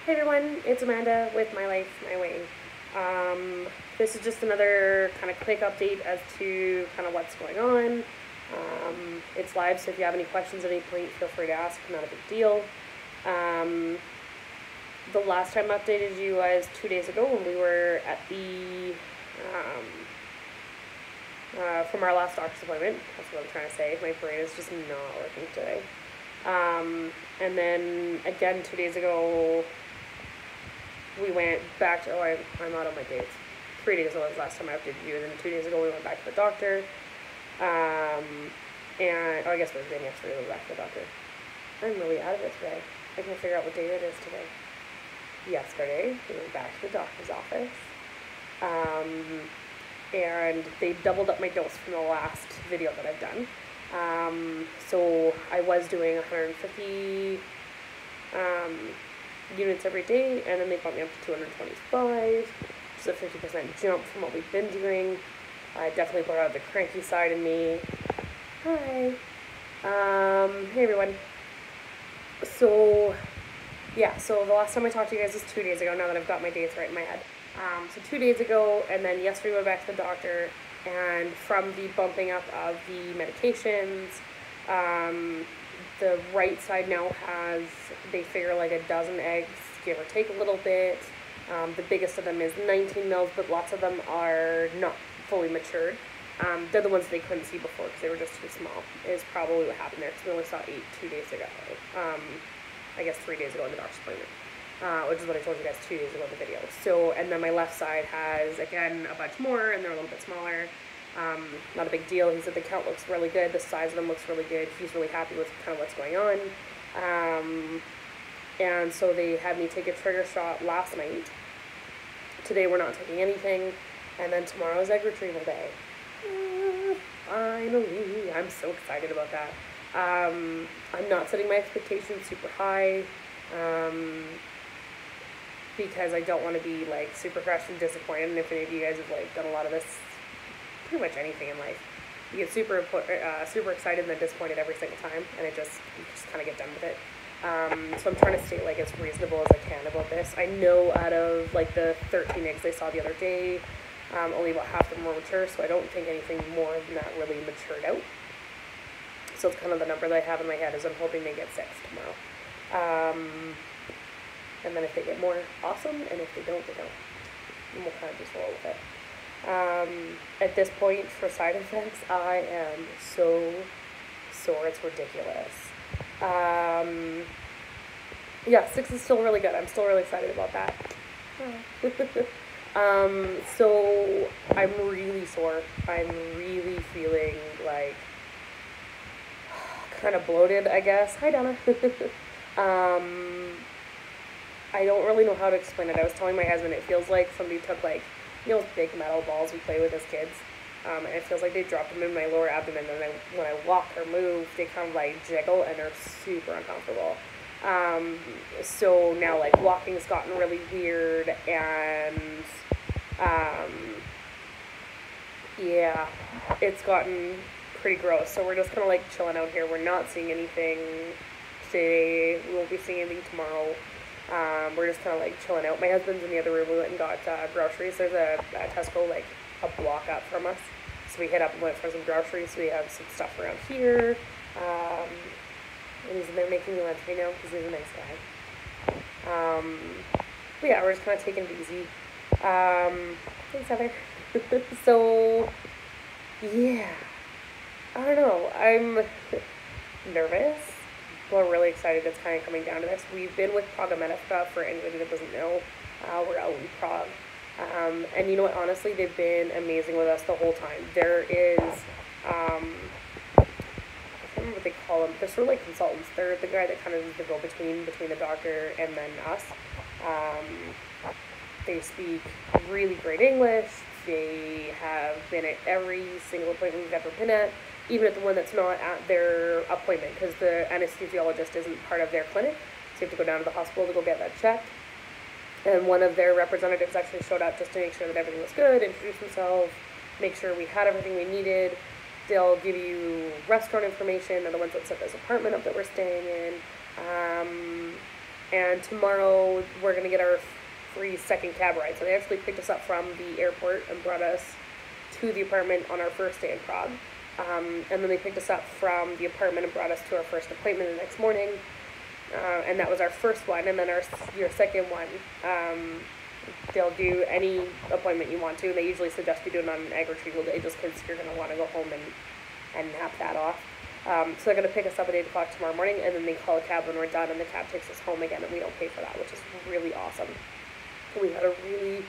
Hey everyone, it's Amanda with My Life, My Way. This is just another kind of quick update as to kind of what's going on. It's live, so if you have any questions at any point, feel free to ask, not a big deal. The last time I updated you was 2 days ago when we were at the, from our last doctor's appointment. That's what I'm trying to say. My brain is just not working today. And then again 2 days ago, we went back to, I'm out on my dates. 3 days ago was the last time I updated you, and then 2 days ago we went back to the doctor. And, I guess it was the day yesterday we went back to the doctor. I'm really out of it today. I can't figure out what day it is today. Yesterday, we went back to the doctor's office. And they doubled up my dose from the last video that I've done. So I was doing 150 units every day, and then they bumped me up to 225, which is a 50% jump from what we've been doing. I definitely brought out the cranky side in me. Hi. Hey everyone. So, yeah, so the last time I talked to you guys was 2 days ago, now that I've got my dates right in my head. So 2 days ago, and then yesterday we went back to the doctor, and from the bumping up of the medications, the right side now has, they figure, like a dozen eggs, give or take a little bit. The biggest of them is 19 mils, but lots of them are not fully matured. They're the ones they couldn't see before because they were just too small, is probably what happened there, because we only saw 8 2 days ago. I guess 3 days ago in the doctor's appointment, which is what I told you guys 2 days ago in the video. So, and then my left side has, again, a bunch more, and they're a little bit smaller. Not a big deal. He said the count looks really good, the size of them looks really good. He's really happy with kind of what's going on. And so they had me take a trigger shot last night. Today we're not taking anything, and then tomorrow is egg retrieval day. Finally, I'm so excited about that. I'm not setting my expectations super high, because I don't want to be like super crushed and disappointed. And if any of you guys have like done a lot of this, pretty much anything in life, you get super excited and then disappointed every single time, and you just kind of get done with it. So I'm trying to stay like as reasonable as I can about this. I know out of like the 13 eggs they saw the other day, only about half of them were mature, so I don't think anything more than that really matured out. So it's kind of the number that I have in my head, is I'm hoping they get 6 tomorrow. And then if they get more, awesome, and if they don't, they don't. And we'll kind of just roll with it. At this point, for side effects, I am so sore, it's ridiculous. Yeah, 6 is still really good. I'm still really excited about that. So I'm really sore. I'm really feeling like kind of bloated, I guess. Hi, Donna. I don't really know how to explain it. I was telling my husband it feels like somebody took like, you know, big metal balls we play with as kids, and it feels like they dropped them in my lower abdomen, and then when I walk or move, they kind of like jiggle, and they're super uncomfortable. So now like walking's gotten really weird, and yeah, it's gotten pretty gross. So we're just kind of like chilling out here. We're not seeing anything today. We won't be seeing anything tomorrow. We're just kind of like chilling out. My husband's in the other room. We went and got groceries. There's a Tesco like a block up from us, so we hit up and went for some groceries. So we have some stuff around here, and he's in there making me lunch right now because he's a nice guy. But yeah, we're just kind of taking it easy. Thanks, Heather. So yeah, I don't know. I'm nervous. We're really excited it's kind of coming down to this. We've been with Praga for anybody that doesn't know. We're out in Prague. And you know what, honestly, they've been amazing with us the whole time. There is, I can't remember what they call them. They're sort of like consultants. They're the guy that kind of is the go-between between the doctor and then us. They speak really great English. They have been at every single appointment we've ever been at, even at the one that's not at their appointment, because the anesthesiologist isn't part of their clinic, so you have to go down to the hospital to go get that checked. And one of their representatives actually showed up just to make sure that everything was good, introduce themselves, make sure we had everything we needed. They'll give you restaurant information. They're the ones that set this apartment up that we're staying in. And tomorrow we're going to get our free second cab ride. So they actually picked us up from the airport and brought us to the apartment on our first day in Prague. And then they picked us up from the apartment and brought us to our first appointment the next morning. And that was our first one. And then your second one, they'll do any appointment you want to. They usually suggest you do it on an egg retrieval day just because you're going to want to go home and nap that off. So they're going to pick us up at 8 o'clock tomorrow morning, and then they call a cab when we're done, and the cab takes us home again, and we don't pay for that, which is really awesome. We had a really,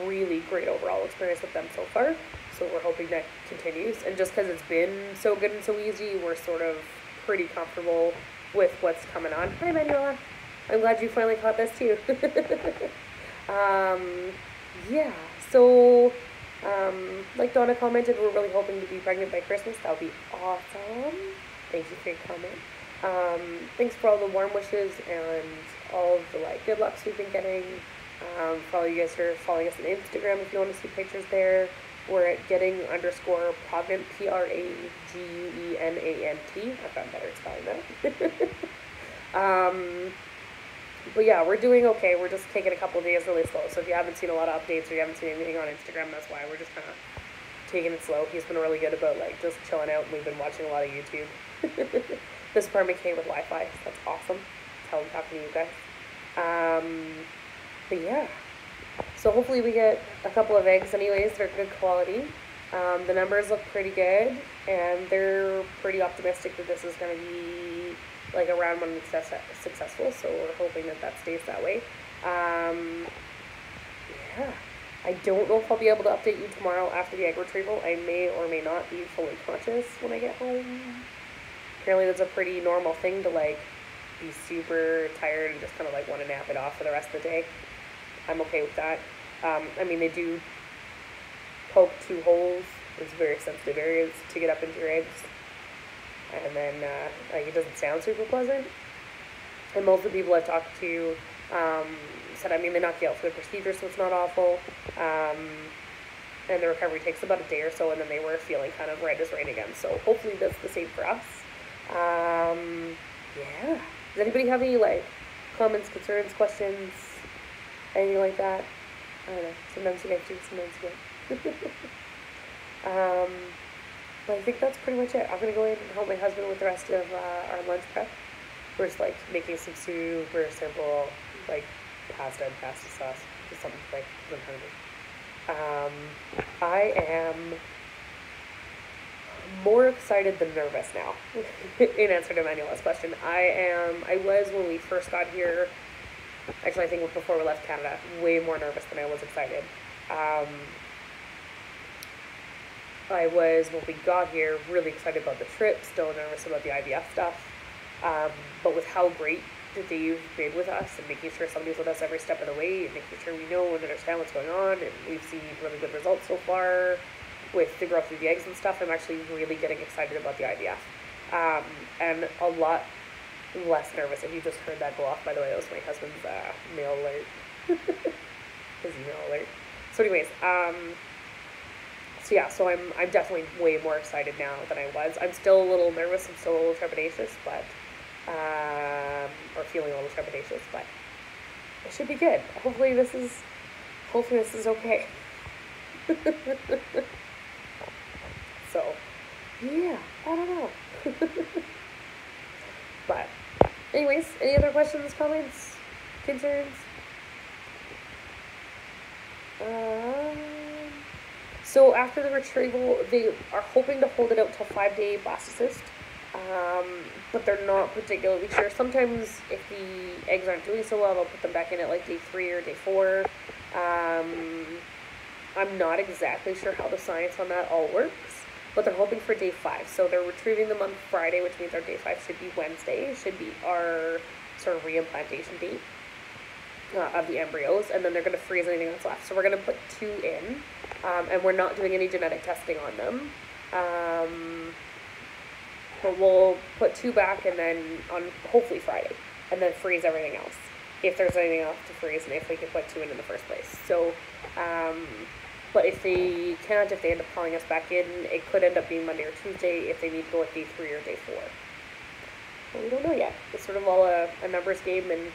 really great overall experience with them so far, so we're hoping that continues. And just because it's been so good and so easy, we're sort of pretty comfortable with what's coming on. Hi, Manuela. I'm glad you finally caught this too. Yeah, so like Donna commented, we're really hoping to be pregnant by Christmas. That would be awesome. Thank you for your comment. Thanks for all the warm wishes and all of the good lucks we've been getting. For all you guys who are following us on Instagram, if you want to see pictures there, we're at getting_pregnant, PRAGUENANT. I've gotten better at spelling that. But yeah, we're doing okay. We're just taking a couple of days really slow. So if you haven't seen a lot of updates or you haven't seen anything on Instagram, that's why. We're just kind of taking it slow. He's been really good about just chilling out, and we've been watching a lot of YouTube. This apartment came with Wi-Fi, so that's awesome. That's how I'm talking to you guys. But yeah, so hopefully we get a couple of eggs anyways. They're good quality. The numbers look pretty good, and they're pretty optimistic that this is going to be a round one successful, so we're hoping that stays that way. Yeah, I don't know if I'll be able to update you tomorrow after the egg retrieval. I may or may not be fully conscious when I get home. Apparently that's a pretty normal thing to be super tired and just kind of want to nap it off for the rest of the day. I'm okay with that. I mean, they do poke 2 holes. It's very sensitive areas to get up into your eggs. And then, it doesn't sound super pleasant. And most of the people I've talked to said, they knock you out for the procedure, so it's not awful. And the recovery takes about a day or so, and then they were feeling kind of red as rain again. So hopefully that's the same for us. Yeah. Does anybody have any, comments, concerns, questions, anything like that? I don't know. Sometimes you guys do, sometimes you don't. But I think that's pretty much it. I'm going to go in and help my husband with the rest of our lunch prep. We're just making some super simple pasta and pasta sauce. Just something quick because I'm hungry. I am more excited than nervous now. In answer to Manuela's question, I was when we first got here. Actually, I think before we left Canada, way more nervous than I was excited. I was, when we got here, really excited about the trip, still nervous about the IVF stuff, but with how great that they've been with us and making sure somebody's with us every step of the way and making sure we know and understand what's going on, and we've seen really good results so far with the growth of the eggs and stuff, I'm actually really getting excited about the IVF, and a lot less nervous. If you just heard that go off, by the way, that was my husband's mail alert, his email alert. So anyways, so yeah, so I'm definitely way more excited now than I was. I'm still a little nervous, I'm still a little trepidatious, but, or feeling a little trepidatious, but it should be good. Hopefully this is okay. So, yeah, I don't know. But, anyways, any other questions, comments, concerns? So after the retrieval, they are hoping to hold it out till 5-day blastocyst, but they're not particularly sure. Sometimes if the eggs aren't doing so well, they'll put them back in at day 3 or day 4. I'm not exactly sure how the science on that all works, but they're hoping for day 5. So they're retrieving them on Friday, which means our day 5 should be Wednesday, should be our sort of reimplantation date of the embryos, and then they're going to freeze anything that's left. So we're going to put 2 in, and we're not doing any genetic testing on them. But we'll put 2 back, and then on hopefully Friday, and then freeze everything else, if there's anything else to freeze, and if we can put 2 in the first place. So, but if they can't, if they end up calling us back in, it could end up being Monday or Tuesday if they need to go with day 3 or day 4. But we don't know yet. It's sort of all a numbers game, and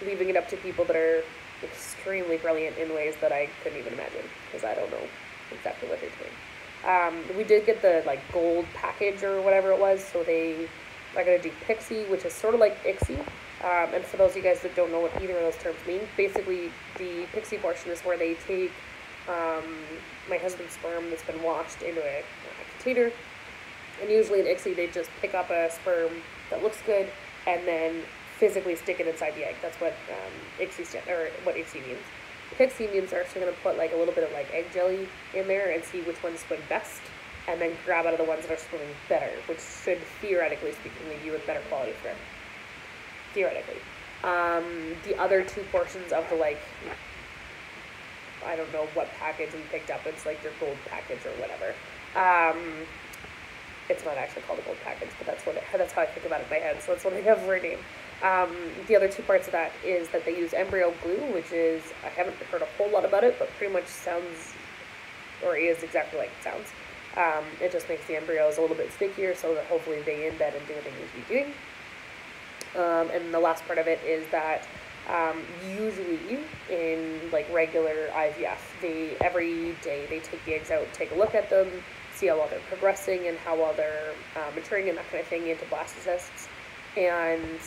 leaving it up to people that are extremely brilliant in ways that I couldn't even imagine, because I don't know exactly what they're doing. We did get the like gold package or whatever it was, so they are going to do Pixie, which is sort of like ICSI. And for those of you guys that don't know what either of those terms mean, basically the Pixie portion is where they take my husband's sperm that's been washed into a container, and usually in ICSI they just pick up a sperm that looks good and then physically stick it inside the egg. That's what what ICSI means. Pixie means they're actually going to put like a little bit of like egg jelly in there and see which ones swim best, and then grab out of the ones that are swimming better, which should, theoretically speaking, leave you with better quality sperm. Theoretically. The other two portions of the, like, I don't know what package we picked up. It's like their gold package or whatever. It's not actually called a gold package, but that's how I think about it in my head, so that's what I have for a name. The other two parts of that is that they use embryo glue, which is, I haven't heard a whole lot about it, but pretty much sounds, or is exactly like it sounds. It just makes the embryos a little bit stickier so that hopefully they embed and do what they need to be doing. And the last part of it is that usually in like regular IVF, every day they take the eggs out, take a look at them, see how well they're progressing and how well they're maturing and that kind of thing into blastocysts. And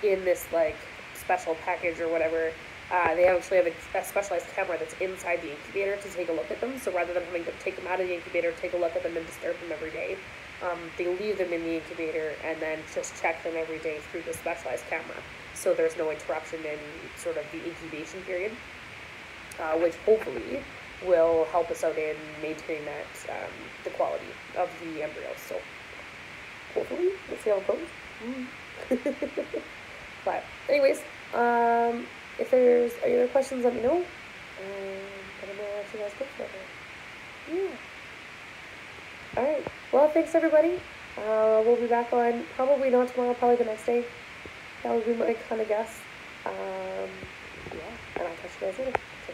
in this like special package or whatever, they actually have a specialized camera that's inside the incubator to take a look at them. So rather than having to take them out of the incubator, take a look at them and disturb them every day, they leave them in the incubator and then just check them every day through the specialized camera. So there's no interruption in sort of the incubation period, which hopefully will help us out in maintaining that the quality of the embryos. So hopefully, let's see how it goes. But anyways, if there's any other questions, let me know. I don't know what you guys go for. Yeah. Alright. Well, thanks everybody. We'll be back on probably not tomorrow, probably the next day. That would be my kind of guess. Yeah. And I'll catch you guys later. So,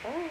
bye.